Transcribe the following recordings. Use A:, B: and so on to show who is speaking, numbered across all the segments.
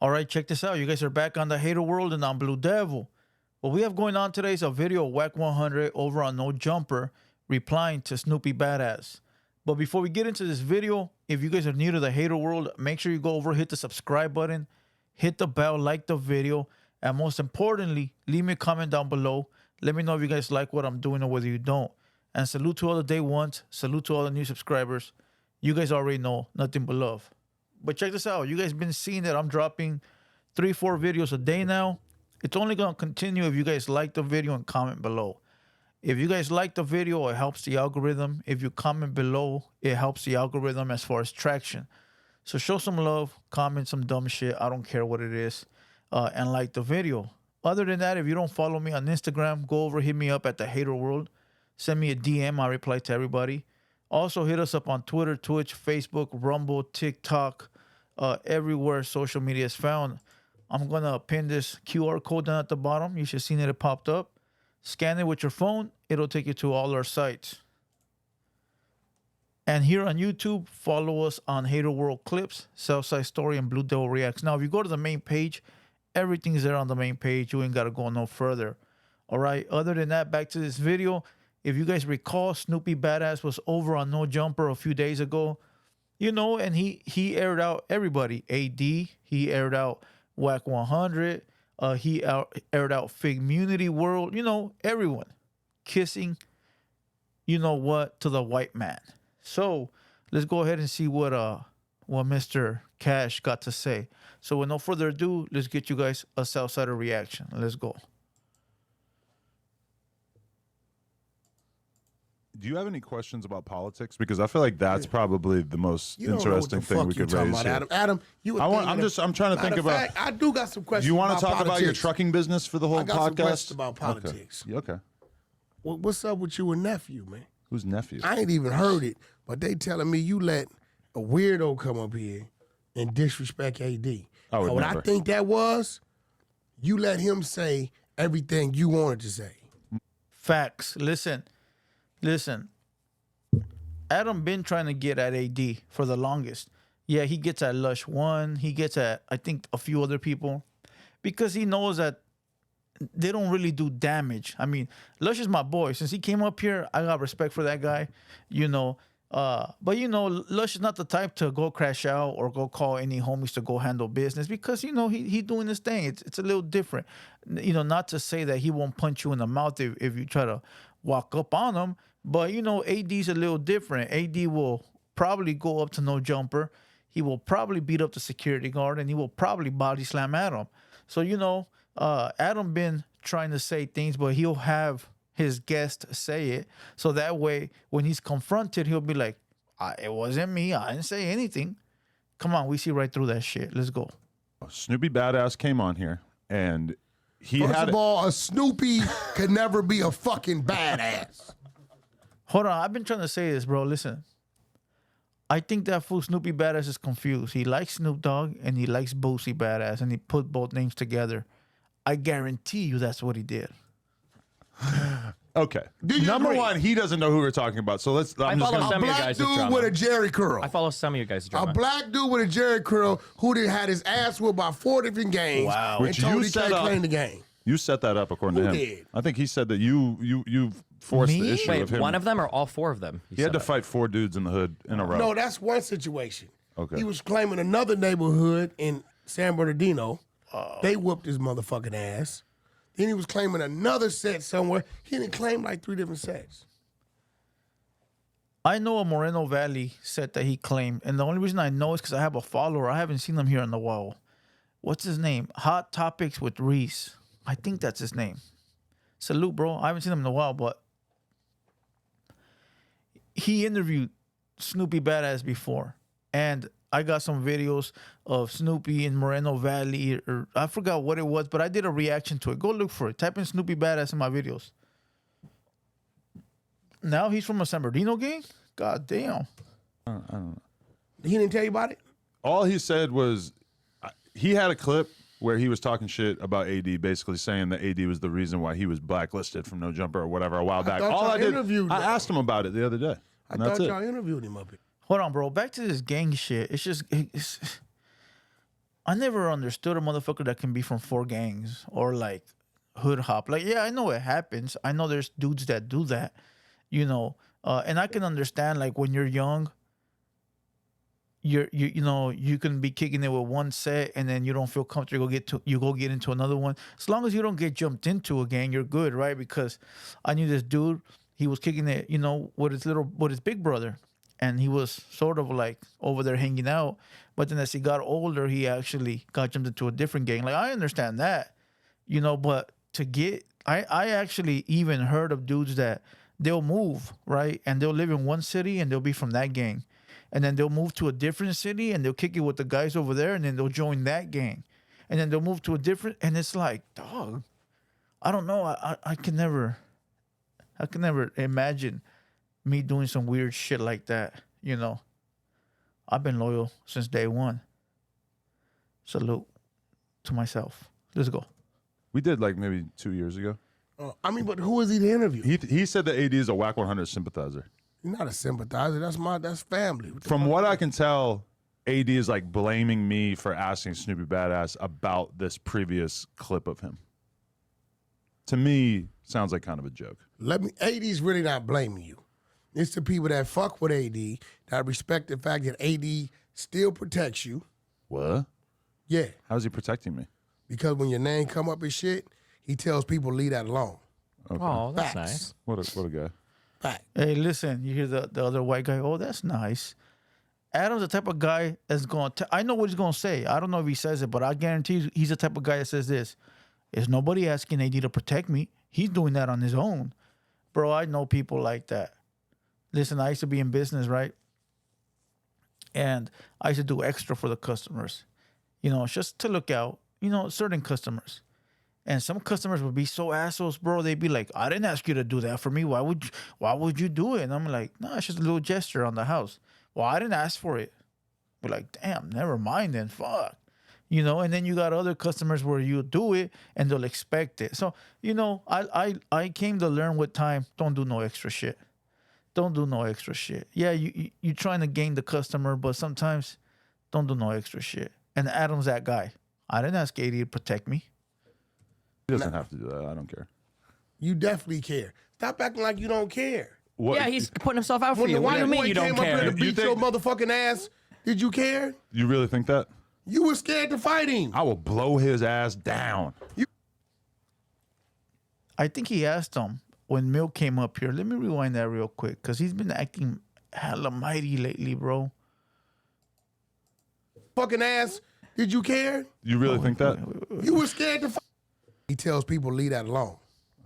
A: All right, check this out. You guys are back on the Hater World and I'm Blue Devil. What we have going on today is a video of Whack 100 over on No Jumper replying to Snoopy Badass. But before we get into this video, if you guys are new to the Hater World, make sure you go over, hit the subscribe button, hit the bell, like the video, and most importantly, leave me a comment down below. Let me know if you guys like what I'm doing or whether you don't. And salute to all the day ones. Salute to all the new subscribers. You guys already know, nothing but love. But check this out. You guys been seeing that I'm dropping 3-4 videos a day now. It's only going to continue if you guys like the video and comment below. If you guys like the video, it helps the algorithm. If you comment below, it helps the algorithm as far as traction. So show some love, comment some dumb shit. I don't care what it is. And like the video. Other than that, if you don't follow me on Instagram, go over, hit me up at TheHaterWorld. Send me a DM. I reply to everybody. Also, hit us up on Twitter, Twitch, Facebook, Rumble, TikTok, everywhere social media is found. I'm going to pin this QR code down at the bottom. You should have seen it popped up. Scan it with your phone. It'll take you to all our sites. And here on YouTube, follow us on Hater World Clips, Southside Storiez, and Blue Devil Reacts. Now, if you go to the main page, everything's there on the main page. You ain't got to go no further. All right. Other than that, back to this video. If you guys recall, Snoopy Badass was over on No Jumper a few days ago. You know, and he aired out everybody. AD, he aired out Whack 100. He aired out Fig Community World. You know, everyone kissing, you know what, to the white man. So let's go ahead and see what Mr. Cash got to say. So with no further ado, let's get you guys a Southsider reaction. Let's go.
B: Do you have any questions about politics? Because I feel like that's probably the most interesting thing we could raise.
C: Adam,
B: I'm trying to think about.
C: I do got some questions.
B: Do you want to talk
C: politics.
B: about your trucking business for the whole
C: I got some
B: podcast?
C: questions about politics.
B: Okay.
C: What's up with you and nephew, man?
B: Who's nephew?
C: I ain't even heard it, but they telling me you let a weirdo come up here and disrespect AD. What I think that was, you let him say everything you wanted to say.
A: Facts. Listen, Adam been trying to get at AD for the longest. Yeah, he gets at Lush 1. He gets at, I think, a few other people. Because he knows that they don't really do damage. I mean, Lush is my boy. Since he came up here, I got respect for that guy, you know. But, you know, Lush is not the type to go crash out or go call any homies to go handle business. Because, you know, he doing his thing. It's a little different. You know, not to say that he won't punch you in the mouth if you try to walk up on him. But, you know, AD's a little different. AD will probably go up to No Jumper. He will probably beat up the security guard, and he will probably body slam Adam. So, you know, Adam been trying to say things, but he'll have his guest say it. So that way, when he's confronted, he'll be like, it wasn't me. I didn't say anything. Come on, we see right through that shit. Let's go.
B: Snoopy Badass came on here, and
C: First of all, a Snoopy could never be a fucking badass.
A: Hold on, I've been trying to say this, bro. Listen, I think that fool Snoopy Badass is confused. He likes Snoop Dogg and he likes Boosie Badass, and he put both names together. I guarantee you that's what he did.
B: Okay. Number one, he doesn't know who we're talking about. So let's.
C: A black dude with a Jerry curl.
D: I follow some of you guys' drama.
C: A black dude with a Jerry curl who did had his ass whipped by 4 different gangs.
A: Wow.
C: And told he can't claim the game.
B: You set that up according to him.
C: Did?
B: I think he said that you forced the issue of him.
D: One of them or all 4 of them?
B: He had to fight 4 dudes in the hood in a row.
C: No, that's one situation.
B: Okay.
C: He was claiming another neighborhood in San Bernardino. They whooped his motherfucking ass. Then he was claiming another set somewhere. He didn't claim like 3 different sets.
A: I know a Moreno Valley set that he claimed, and the only reason I know is because I have a follower. I haven't seen him here in a while. What's his name? Hot Topics with Reese. I think that's his name. Salute, bro. I haven't seen him in a while, but he interviewed Snoopy Badass before. And I got some videos of Snoopy in Moreno Valley, or I forgot what it was, but I did a reaction to it. Go look for it. Type in Snoopy Badass in my videos. Now he's from a San Bernardino gang? God damn.
B: I don't know.
C: He didn't tell you about it?
B: All he said was he had a clip where he was talking shit about AD, basically saying that AD was the reason why he was blacklisted from No Jumper or whatever a while back. I asked him about it the other day.
C: I thought y'all interviewed him up here.
A: Hold on, bro. Back to this gang shit. It's just, I never understood a motherfucker that can be from 4 gangs or like hood hop. Like, yeah, I know it happens. I know there's dudes that do that, you know. And I can understand like when you're young, you know, you can be kicking it with one set and then you don't feel comfortable, you go get into another one. As long as you don't get jumped into a gang, you're good, right? Because I knew this dude, he was kicking it, you know, with his big brother. And he was sort of like over there hanging out. But then as he got older, he actually got jumped into a different gang. Like, I understand that, you know, but I actually even heard of dudes that they'll move, right? And they'll live in one city and they'll be from that gang. And then they'll move to a different city and they'll kick it with the guys over there and then they'll join that gang. And then they'll move to a different, and it's like, dog, I don't know. I can never imagine me doing some weird shit like that, you know. I've been loyal since day one. Salute to myself. Let's go.
B: We did like maybe 2 years ago.
C: I mean, but who is he to interview?
B: He said that AD is a Whack 100 sympathizer.
C: You're not a sympathizer. That's family.
B: From what I can tell, AD is like blaming me for asking Snoopy Badass about this previous clip of him. To me, sounds like kind of a joke.
C: AD's really not blaming you. It's the people that fuck with AD that respect the fact that AD still protects you.
B: What?
C: Yeah.
B: How's he protecting me?
C: Because when your name come up and shit, he tells people leave that alone.
D: Okay. Oh, that's
C: Facts.
D: nice.
B: What a guy.
C: Fact.
A: Hey, listen, you hear the other white guy? Oh, that's nice. Adam's the type of guy that's going to, I know what he's going to say. I don't know if he says it, but I guarantee you he's the type of guy that says this. Is nobody asking AD to protect me? He's doing that on his own. Bro, I know people like that. Listen, I used to be in business, right? And I used to do extra for the customers. You know, just to look out, you know, certain customers. And some customers would be so assholes, bro. They'd be like, I didn't ask you to do that for me. Why would you do it? And I'm like, no, it's just a little gesture on the house. Well, I didn't ask for it. We're like, damn, never mind then. Fuck. You know, and then you got other customers where you do it and they'll expect it. So, you know, I came to learn with time, don't do no extra shit. Don't do no extra shit. Yeah, you trying to gain the customer, but sometimes don't do no extra shit. And Adam's that guy. I didn't ask AD to protect me.
B: He doesn't have to do that. I don't care.
C: You definitely care. Stop acting like you don't care.
D: What? Yeah, he's putting himself out for you. What do you mean you don't care?
C: When the white boy came up here to beat your motherfucking ass, did you care?
B: You really think that?
C: You were scared to fight him.
B: I will blow his ass down.
A: I think he asked him when Milk came up here. Let me rewind that real quick because he's been acting hella mighty lately, bro.
C: Fucking ass, did you care?
B: You really think that?
C: You were scared to fight. He tells people leave that alone.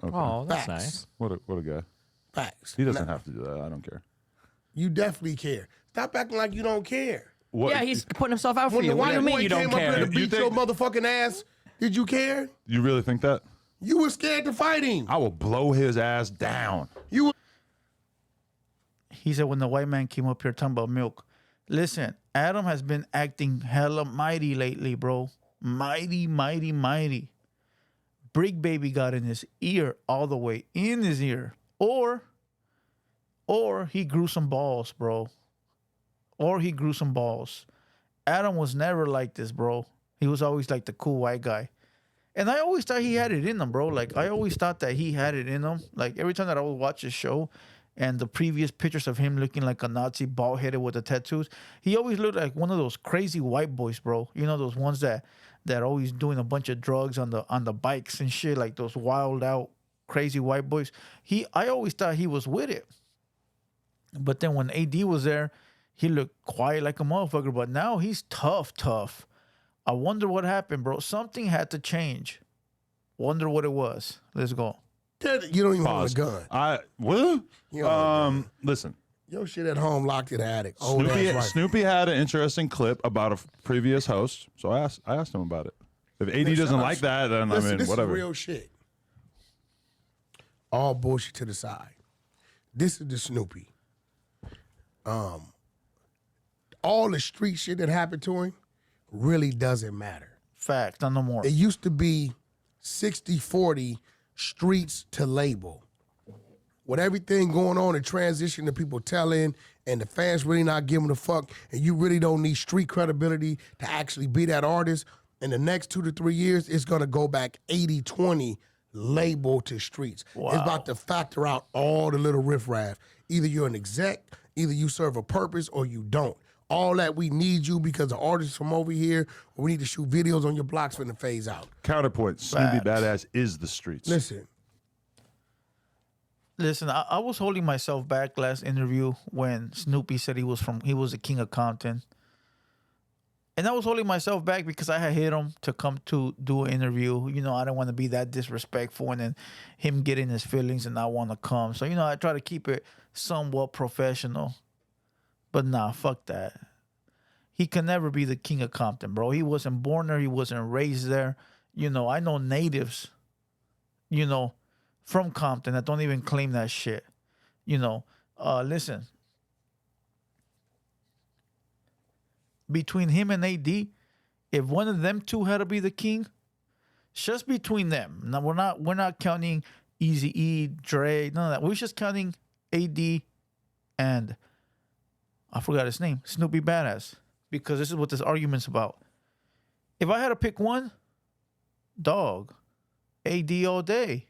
B: Okay.
D: Oh, that's
C: Facts.
D: nice.
B: What a guy.
C: Facts.
B: He doesn't have to do that. I don't care.
C: You definitely care. Stop acting like you don't care.
B: What?
D: Yeah, he's putting himself out for
C: When
D: you.
C: the
D: What do you
C: white
D: mean
C: boy
D: you don't
C: came up here
D: care?
C: to beat your motherfucking ass, did you care?
B: You really think that?
C: You were scared to fight him.
B: I will blow his ass down.
A: He said when the white man came up here talking about Milk. Listen, Adam has been acting hella mighty lately, bro. Mighty, mighty, mighty. Brick Baby got in his ear, all the way in his ear. Or he grew some balls, bro. Or he grew some balls. Adam was never like this, bro. He was always like the cool white guy. And I always thought he had it in him, bro. Like, I always thought that he had it in him. Like, every time that I would watch his show and the previous pictures of him looking like a Nazi, bald-headed with the tattoos, he always looked like one of those crazy white boys, bro. You know, those ones that always doing a bunch of drugs on the bikes and shit, like those wild out, crazy white boys. I always thought he was with it. But then when AD was there, he looked quiet like a motherfucker. But now he's tough. I wonder what happened, bro. Something had to change. Wonder what it was. Let's go.
C: You don't even own a gun.
B: What? Listen.
C: Your shit at home locked in the attic.
B: Snoopy had an interesting clip about a previous host, so I asked him about it. If AD doesn't like that, then I mean,
C: this
B: whatever.
C: Is real shit. All bullshit to the side. This is the Snoopy. All the street shit that happened to him really doesn't matter.
A: Fact, no more.
C: It used to be 60-40 streets to label. with everything going on and transition to people telling and the fans really not giving a fuck and you really don't need street credibility to actually be that artist, in the next 2 to 3 years, it's going to go back 80-20 label to streets.
A: Wow.
C: It's about to factor out all the little riffraff. Either you're an exec, either you serve a purpose or you don't. All that we need you because the artists from over here, or we need to shoot videos on your blocks when the phase out.
B: Counterpoint, Snoopy Badass is the streets.
C: Listen,
A: I was holding myself back last interview when Snoopy said he was the king of Compton. And I was holding myself back because I had hit him to come to do an interview. You know, I didn't want to be that disrespectful and then him getting his feelings and not want to come. So, you know, I try to keep it somewhat professional. But nah, fuck that. He can never be the king of Compton, bro. He wasn't born there. He wasn't raised there. You know, I know natives, you know, from Compton that don't even claim that shit. You know, listen. Between him and AD, if one of them two had to be the king, just between them. Now we're not counting Eazy-E, Dre, none of that. We're just counting AD and I forgot his name, Snoopy Badass, because this is what this argument's about. If I had to pick one, dog, AD all day.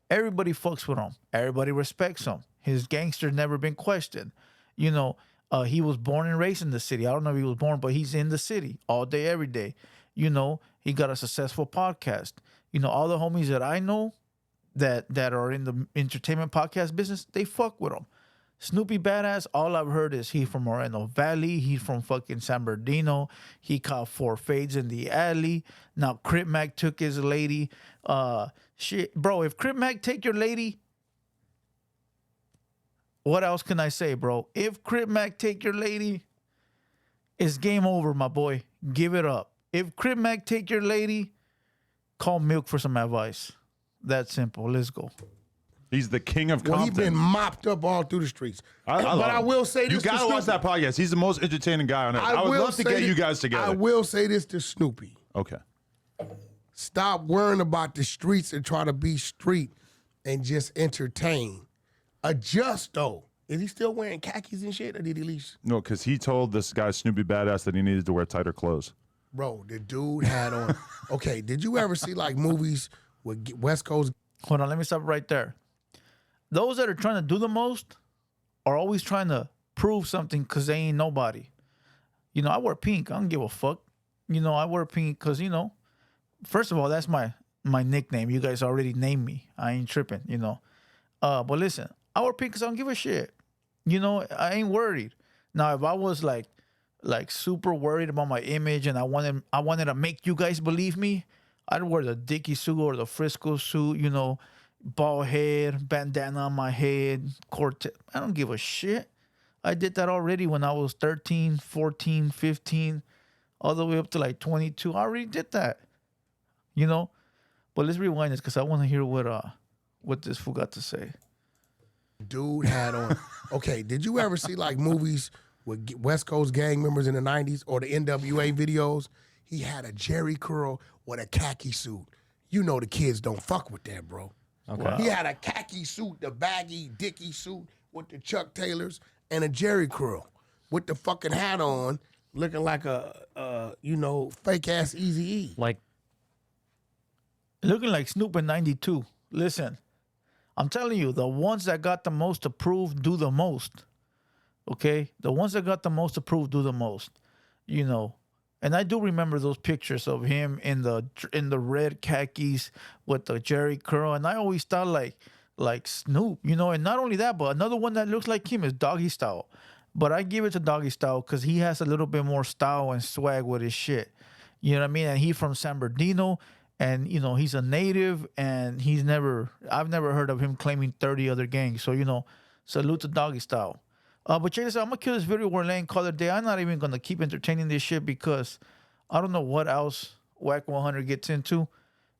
A: Everybody fucks with him. Everybody respects him. His gangster's never been questioned. You know, he was born and raised in the city. I don't know if he was born, but he's in the city all day, every day. You know, he got a successful podcast. You know, all the homies that I know that are in the entertainment podcast business, they fuck with him. Snoopy Badass, all I've heard is he from Moreno Valley. He's from fucking San Bernardino. He caught 4 fades in the alley. Now Crip Mac took his lady. Shit, bro, if Crip Mac take your lady, what else can I say, bro? If Crip Mac take your lady, it's game over, my boy. Give it up. If Crip Mac take your lady, call Milk for some advice. That simple. Let's go.
B: He's the king of Compton.
C: Well, he's been mopped up all through the streets.
B: I
C: will say this.
B: You gotta watch that podcast. He's the most entertaining guy on earth. I would love to get you guys together.
C: I will say this to Snoopy.
B: Okay.
C: Stop worrying about the streets and try to be street and just entertain. Adjust though. Is he still wearing khakis and shit, or did he leave?
B: No, because he told this guy Snoopy Badass that he needed to wear tighter clothes.
C: Bro, the dude had on. Okay, did you ever see like movies with West Coast?
A: Hold on, let me stop right there. Those that are trying to do the most are always trying to prove something because they ain't nobody. You know, I wear pink. I don't give a fuck. You know, I wear pink because, you know, first of all, that's my nickname. You guys already named me. I ain't tripping, you know. But listen, I wear pink because I don't give a shit. You know, I ain't worried. Now, if I was like super worried about my image and I wanted to make you guys believe me, I'd wear the Dickie suit or the Frisco suit, you know, bald head, bandana on my head, Cortez. I don't give a shit. I did that already when I was 13, 14, 15, all the way up to like 22. I already did that, you know. But let's rewind this because I want to hear what this fool got to say.
C: Dude had on. Okay, did you ever see like movies with West Coast gang members in the 90s or the NWA videos? He had a jerry curl with a khaki suit. You know the kids don't fuck with that, bro.
D: Okay.
A: Wow.
C: He had a khaki suit, the baggy Dickie suit with the Chuck Taylors and a jerry curl with the fucking hat on, looking like a fake ass Eazy-E.
D: Like,
A: looking like Snoop in 92. Listen, I'm telling you, the ones that got the most approved do the most. Okay? The ones that got the most approved do the most. You know. And I do remember those pictures of him in the red khakis with the jerry curl. And I always thought like Snoop, you know. And not only that, but another one that looks like him is Doggy Style. But I give it to Doggy Style because he has a little bit more style and swag with his shit. You know what I mean? And he's from San Bernardino. And, you know, he's a native. And I've never heard of him claiming 30 other gangs. So, you know, salute to Doggy Style. But check this out. I'm going to kill this video. We're laying call it a day. I'm not even going to keep entertaining this shit because I don't know what else Whack 100 gets into,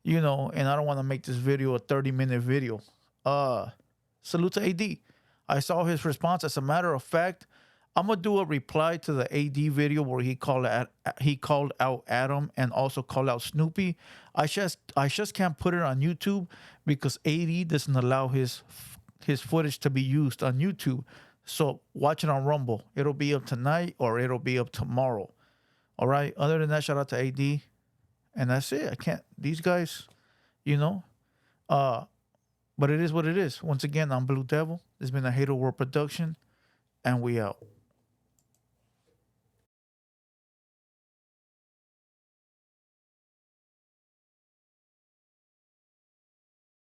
A: you know, and I don't want to make this video a 30-minute video. Salute to AD. I saw his response. As a matter of fact, I'm going to do a reply to the AD video where he called out Adam and also called out Snoopy. I just can't put it on YouTube because AD doesn't allow his his footage to be used on YouTube. So watch it on Rumble. It'll be up tonight or it'll be up tomorrow. All right. Other than that, shout out to AD. And that's it. I can't. These guys, you know. But it is what it is. Once again, I'm Blue Devil. This has been a Hater World production. And we out.